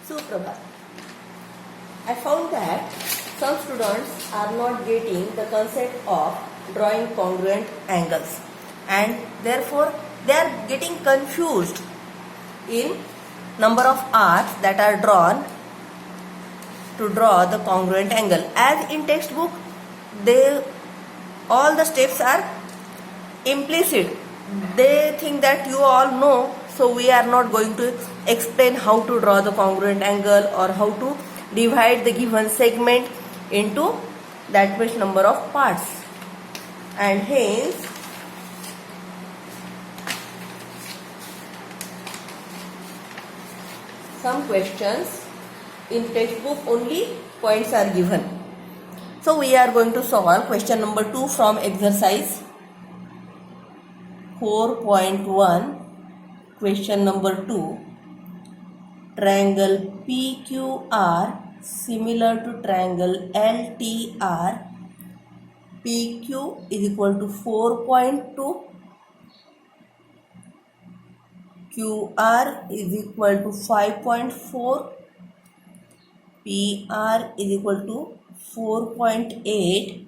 Suprabhat. I found that some students are not getting the concept of drawing congruent angles, and therefore they are getting confused in number of arcs that are drawn to draw the congruent angle. As in textbook, all the steps are implicit. They think that you all know, so we are not going to explain how to draw the congruent angle or how to divide the given segment into that much number of parts, and hence some questions in textbook only points are given. So we are going to solve question number 2 from exercise 4.1. Question number 2. Triangle PQR similar to triangle LTR. PQ is equal to 4.2. QR is equal to 5.4. PR is equal to 4.8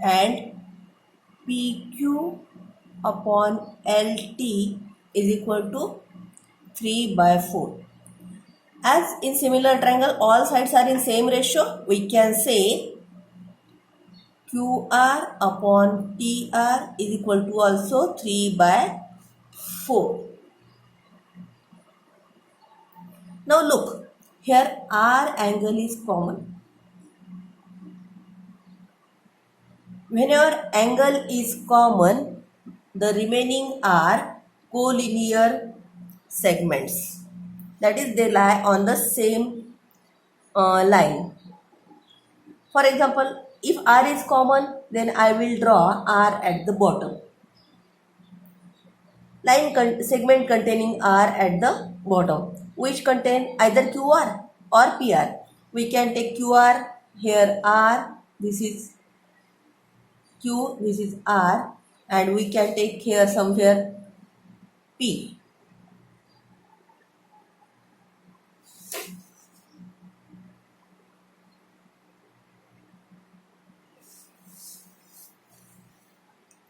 and PQ upon LT is equal to 3/4. As in similar triangle all sides are in same ratio, we can say QR upon TR is equal to also 3/4. Now look, here R angle is common. Whenever angle is common, the remaining are collinear segments. That is, they lie on the same line. For example, if R is common, then I will draw R at the bottom. Segment containing R at the bottom, which contain either QR or PR. We can take QR, here R, this is Q, this is R, and we can take here somewhere P.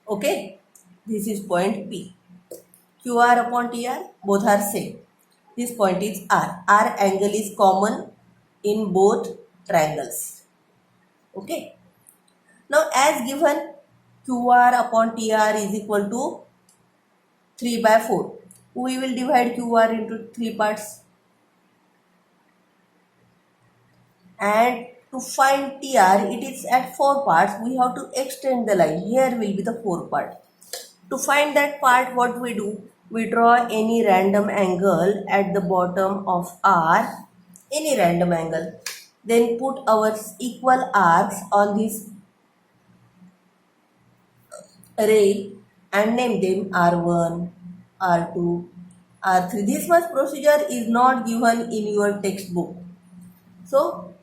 Okay, this is point P. QR upon TR, both are same. This point is R. R angle is common in both triangles. Okay. Now as given, QR upon TR is equal to 3/4. We will divide QR into 3 parts. And to find TR, it is at 4 parts. We have to extend the line. Here will be the 4 part. To find that part, what we do? We draw any random angle at the bottom of R. Any random angle. Then put our equal arcs on this rail and name them R1, R2, R3. This much procedure is not given in your textbook. So,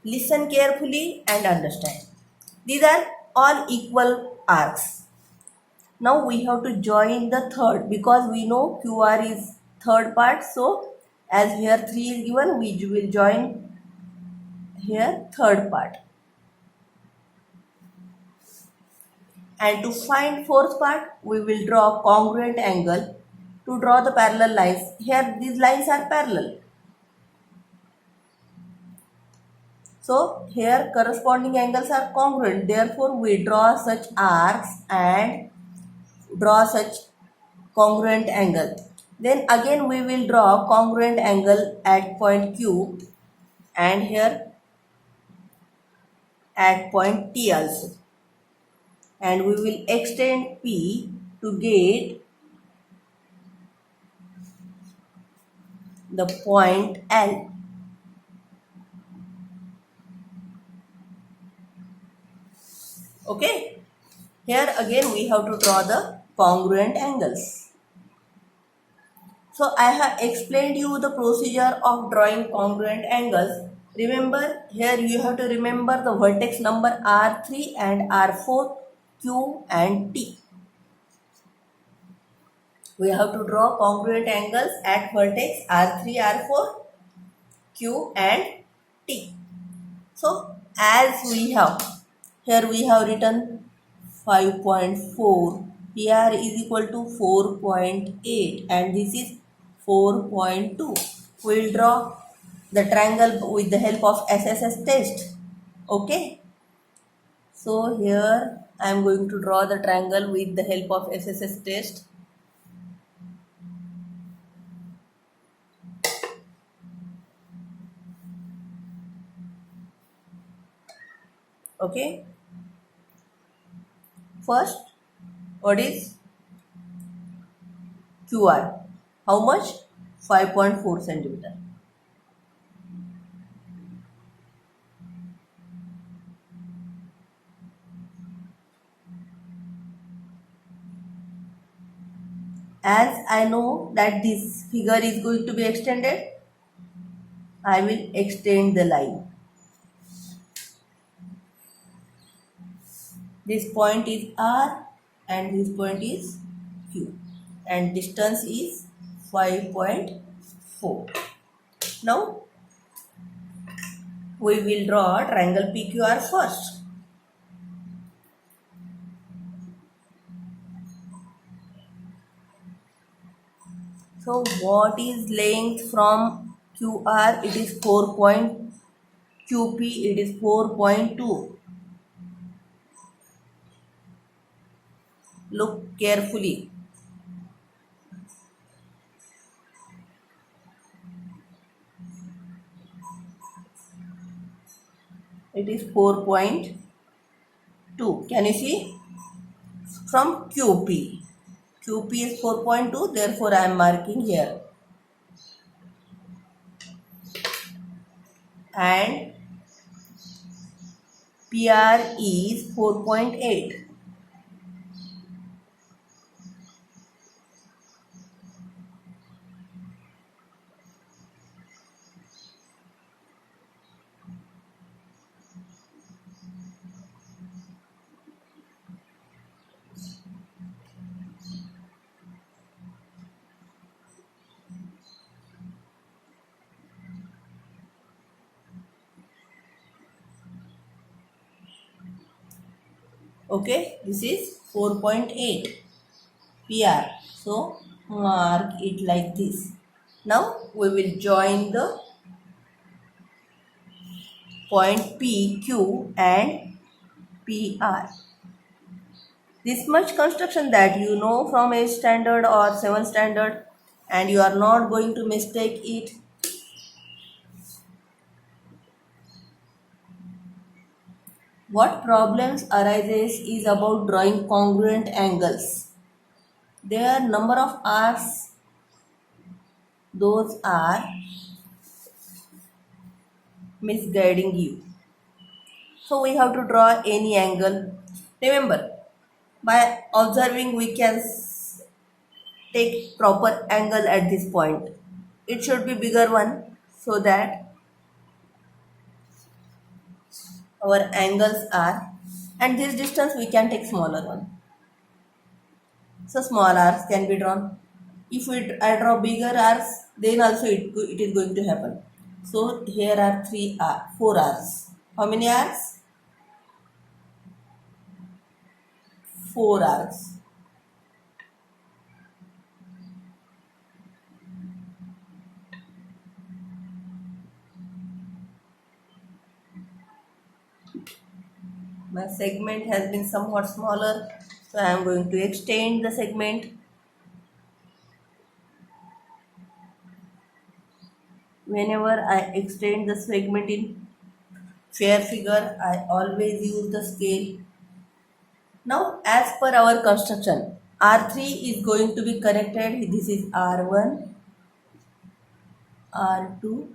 listen carefully and understand. These are all equal arcs. Now we have to join the third, because we know QR is third part. So as here 3 is given, we will join here third part. And to find fourth part, we will draw congruent angle. To draw the parallel lines, here these lines are parallel. So here corresponding angles are congruent. Therefore we draw such arcs and draw such congruent angle. Then again we will draw congruent angle at point Q and here at point T also. And we will extend P to get the point L. Okay. Here again we have to draw the congruent angles. So I have explained you the procedure of drawing congruent angles. Remember, here you have to remember the vertex number R3 and R4, Q and T. We have to draw congruent angles at vertex R3, R4 Q and T. So as we have, here we have written 5.4, PR is equal to 4.8 and this is 4.2. We will draw the triangle with the help of SSS test. Okay. So here I am going to draw the triangle with the help of SSS test. Okay. First, what is QR? How much? 5.4 centimeter. As I know that this figure is going to be extended, I will extend the line. This point is R and this point is Q and distance is 5.4. Now we will draw triangle PQR first. So what is length from QR? It is 4 point, QP it is 4.2. Look carefully. It is 4.2. Can you see? From QP. QP is 4.2, therefore I am marking here. And PR is 4.8. Okay, this is 4.8 PR. So mark it like this. Now we will join the point PQ and PR. This much construction that you know from 8th standard or 7th standard and you are not going to mistake it. What problems arises is about drawing congruent angles. There are number of arcs, those are misguiding you. So we have to draw any angle. Remember, by observing we can take proper angle at this point. It should be bigger one so that our angles are, and this distance we can take smaller one. So small arcs can be drawn. If I draw bigger arcs, then also it is going to happen. So here are 4 arcs. How many arcs? 4 arcs. My segment has been somewhat smaller, so I am going to extend the segment. Whenever I extend the segment in fair figure, I always use the scale. Now, as per our construction, R3 is going to be connected. This is R1, R2,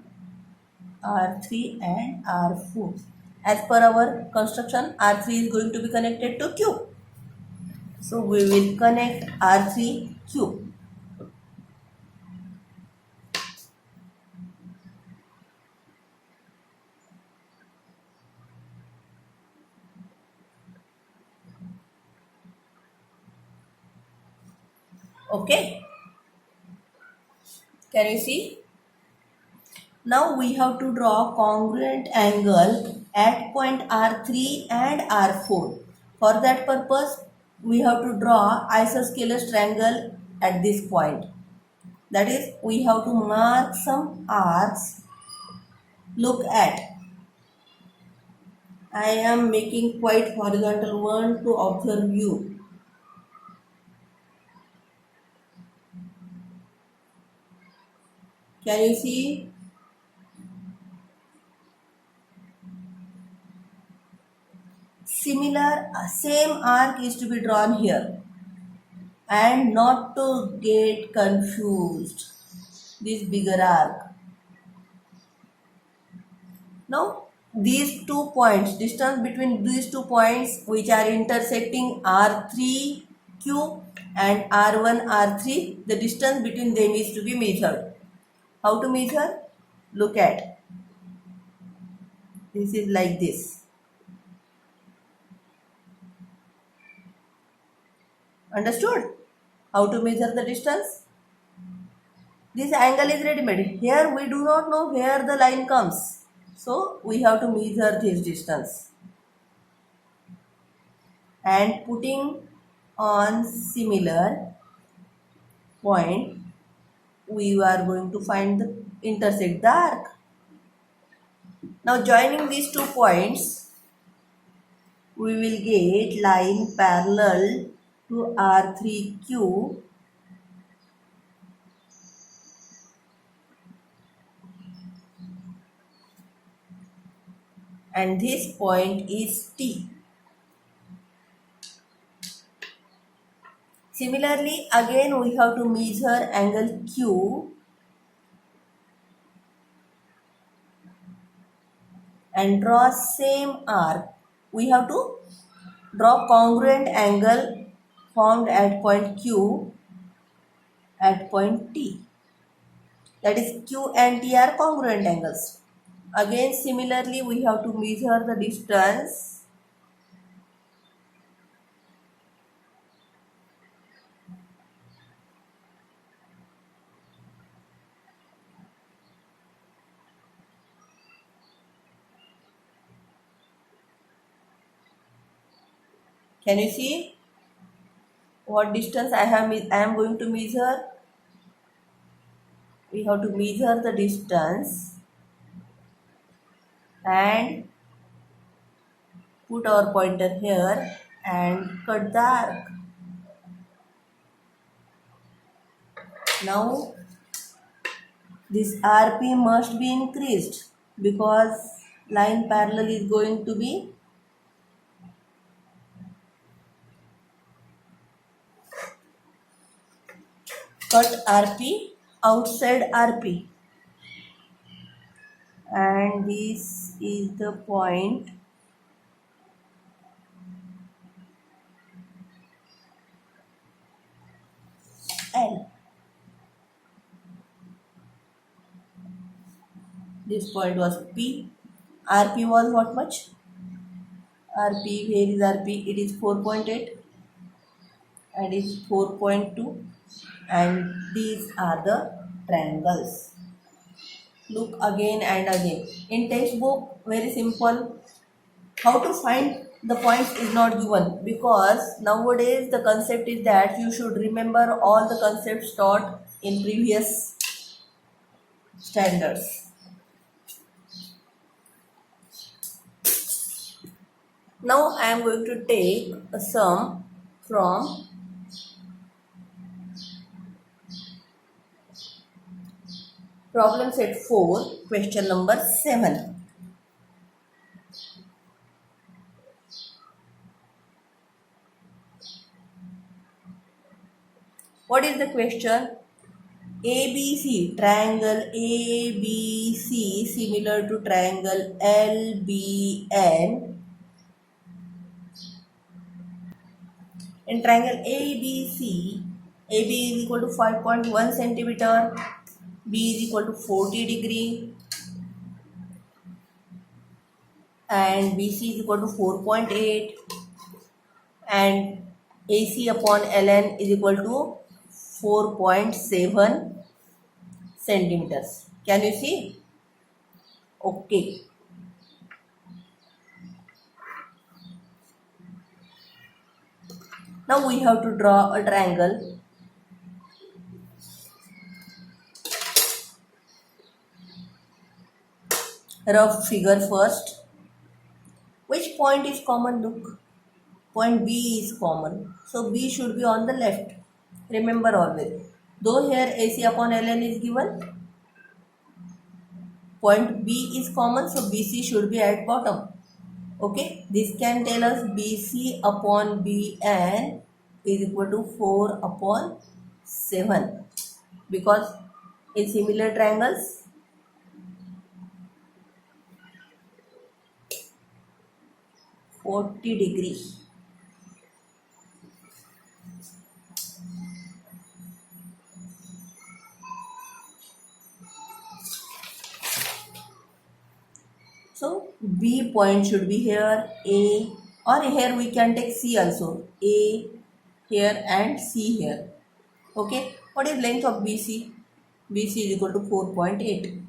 R3 and R4. As per our construction, R3 is going to be connected to Q. So, we will connect R3, Q. Okay. Can you see? Now we have to draw congruent angle at point R3 and R4. For that purpose, we have to draw isosceles triangle at this point. That is, we have to mark some arcs. Look at, I am making quite horizontal one to observe you. Can you see? Similar, same arc is to be drawn here. And not to get confused, this bigger arc. Now, these 2 points, distance between these 2 points which are intersecting R3Q and R1R3, the distance between them is to be measured. How to measure? Look at. This is like this. Understood? How to measure the distance? This angle is ready-made. Here we do not know where the line comes. So we have to measure this distance. And putting on similar point, we are going to find the intersect the arc. Now joining these 2 points, we will get line parallel to R3Q and this point is T. Similarly, again we have to measure angle Q and draw same arc. We have to draw congruent angle formed at point Q at point T. That is, Q and T are congruent angles. Again, similarly, we have to measure the distance Can you see what distance I am going to measure? We have to measure the distance and put our pointer here and cut the arc. Now this RP must be increased because line parallel is going to be cut RP outside RP, and this is the point L. This point was P. RP was what much? RP, where is RP? It is 4.8 and is 4.2, and these are the triangles. Look again and again. In textbook, very simple. How to find the points is not given because nowadays the concept is that you should remember all the concepts taught in previous standards. Now I am going to take a sum from problem set 4, question number 7. What is the question? ABC, triangle ABC similar to triangle LBN. In triangle ABC, AB is equal to 5.1 centimeter, B is equal to 40 degree, and BC is equal to 4.8, and AC upon LN is equal to 4.7 centimeters. Can you see? Okay. Now we have to draw a triangle. Rough figure first. Which point is common? Look. Point B is common. So B should be on the left. Remember always. Though here AC upon ln is given, point B is common, so BC should be at bottom. Okay, this can tell us BC upon BN is equal to 4 upon 7, because in similar triangles 40 degrees. So B point should be here, A, or here we can take C also, A here and C here. Okay, what is length of BC? BC is equal to 4.8.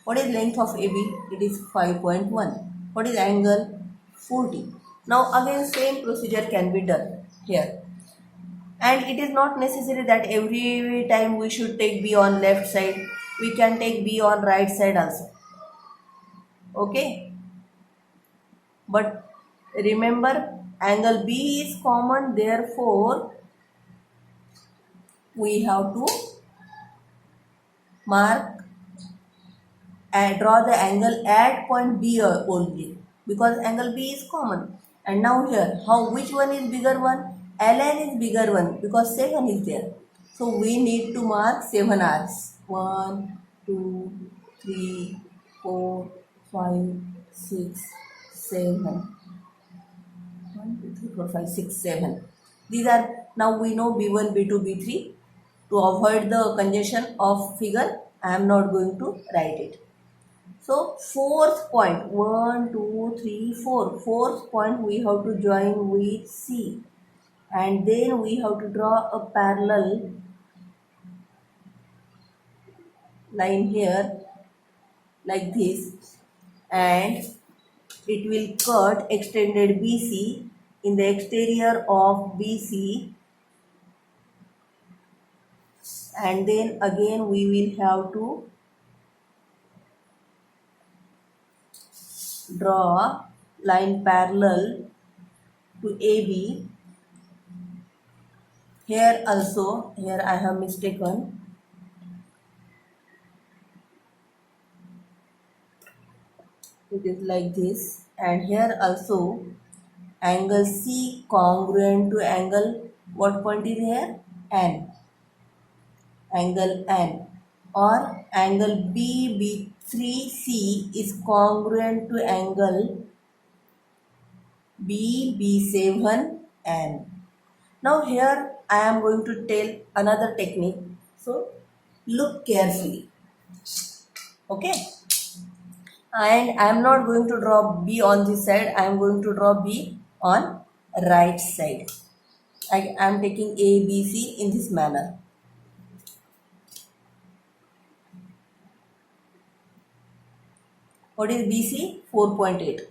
What is length of AB? It is 5.1. What is angle? 40. Now again same procedure can be done here. And it is not necessary that every time we should take B on left side. We can take B on right side also. Okay. But remember, angle B is common, therefore we have to mark and draw the angle at point B only, because angle B is common. And now here, which one is bigger one? ln is bigger one because 7 is there. So we need to mark 7 arcs. 1, 2, 3, 4, 5, 6, 7. 1, 2, 3, 4, 5, 6, 7. These are, now we know B1, B2, B3. To avoid the congestion of figure, I am not going to write it. So fourth point, 1, 2, 3, 4. Fourth point we have to join with C. And then we have to draw a parallel line here like this. And it will cut extended BC in the exterior of BC. And then again we will have to draw line parallel to AB. Here also, here I have mistaken. It is like this. And here also angle C congruent to angle, what point is here? N. Angle N. Or angle B3C is congruent to angle B7N. Now here I am going to tell another technique. So look carefully. Okay. And I am not going to draw B on this side. I am going to draw B on right side. I am taking A, B, C in this manner. What is BC? 4.8.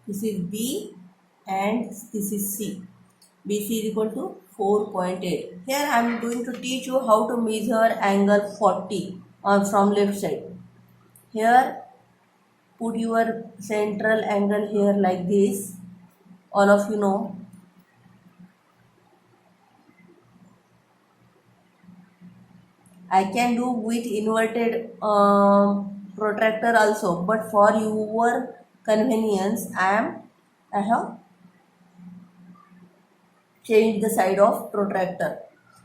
This is B and this is C. BC is equal to 4.8. Here I am going to teach you how to measure angle 40 from left side. Here put your central angle here like this. All of you know. I can do with inverted protractor also, but for your convenience I have changed the side of protractor.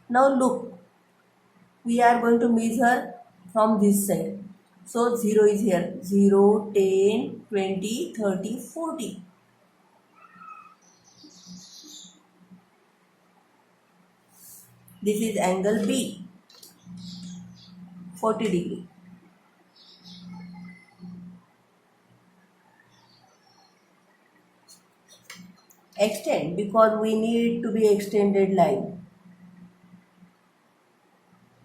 Now look, we are going to measure from this side. So 0 is here, 0, 10, 20, 30, 40. This is angle B, 40 degree. Extend, because we need to be extended line.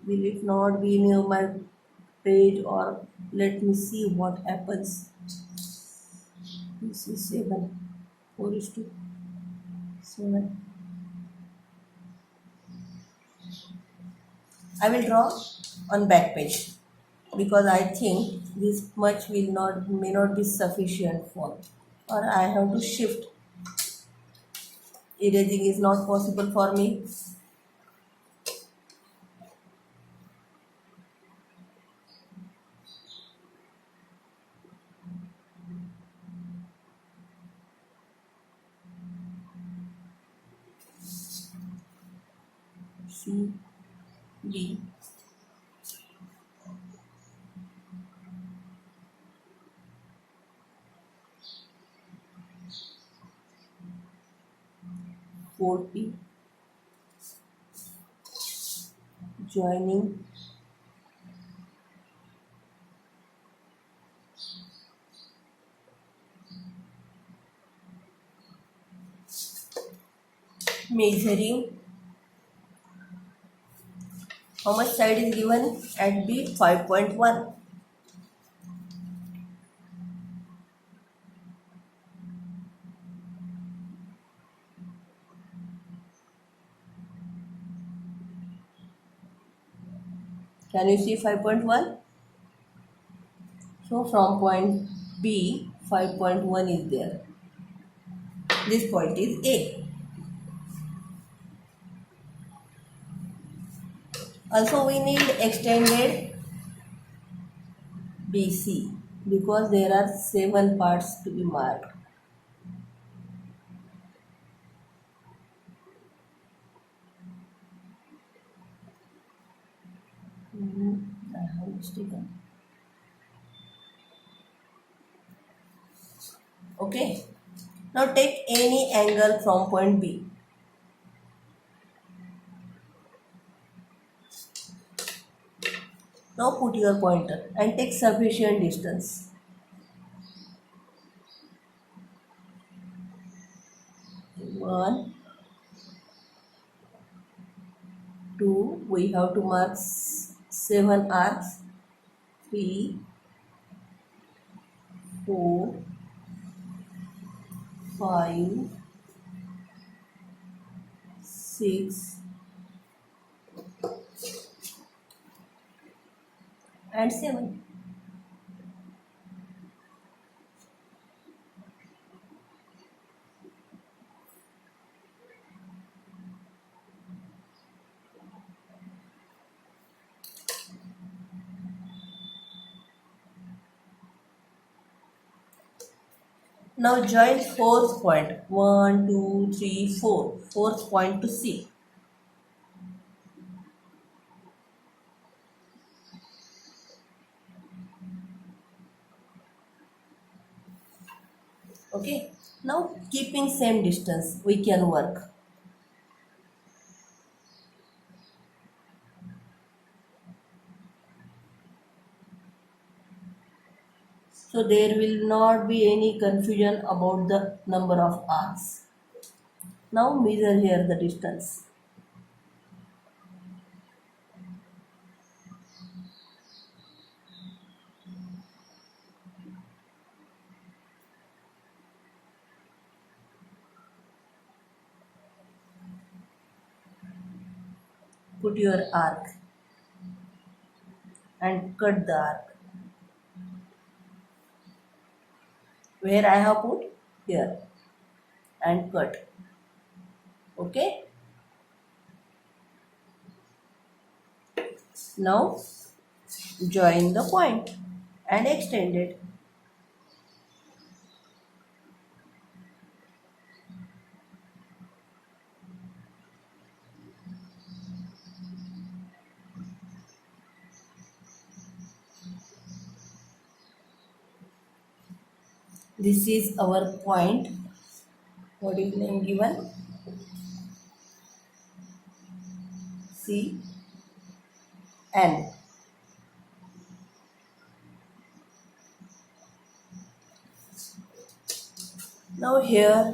Will it not be near my page, or let me see what happens. This is 7, 4 is to 7. I will draw on back page, because I think this much may not be sufficient for, or I have to shift. Erasing is not possible for me. C, D, 40, joining measuring. How much side is given at B? 5.1. Can you see 5.1? So from point B, 5.1 is there. This point is A. Also we need extended BC, because there are 7 parts to be marked. I have mistaken. Okay. Now take any angle from point B. Now put your pointer and take sufficient distance. 1, 2, we have to mark 7 arcs. 3, 4, 5, 6, and 7. Now join fourth point. 1, 2, 3, 4. Fourth point to C. Okay. Now keeping same distance, we can work. So there will not be any confusion about the number of arcs. Now measure here the distance. Put your arc and cut the arc. Where I have put? Here. And cut. Okay. Now join the point and extend it. This is our point. What is name given? C N. Now here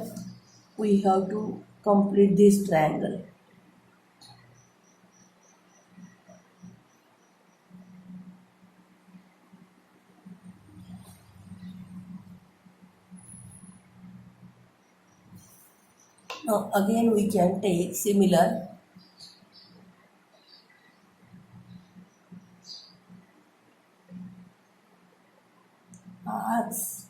we have to complete this triangle. Now again we can take similar arcs,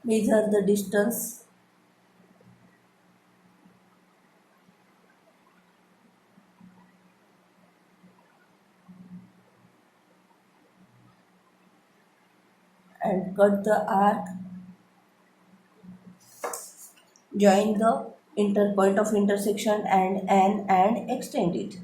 measure the distance and cut the arc, join the point of intersection and N and extend it.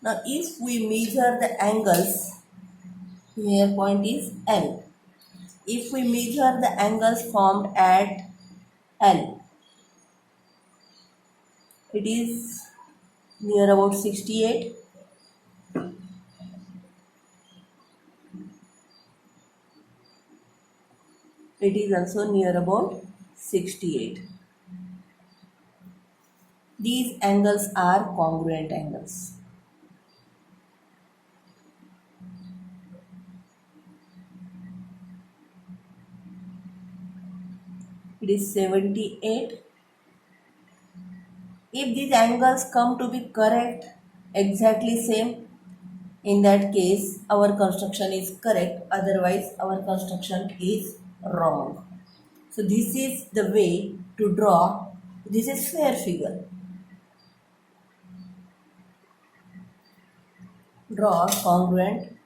Now if we measure the angles, here point is L. If we measure the angles formed at L, it is near about 68. It is also near about 68. These angles are congruent angles. It is 78. If these angles come to be correct, exactly same, in that case our construction is correct, otherwise our construction is wrong. So this is the way to draw, this is fair figure. Draw congruent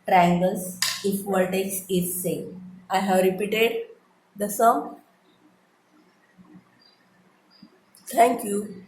triangles if vertex is same. I have repeated the sum. Thank you.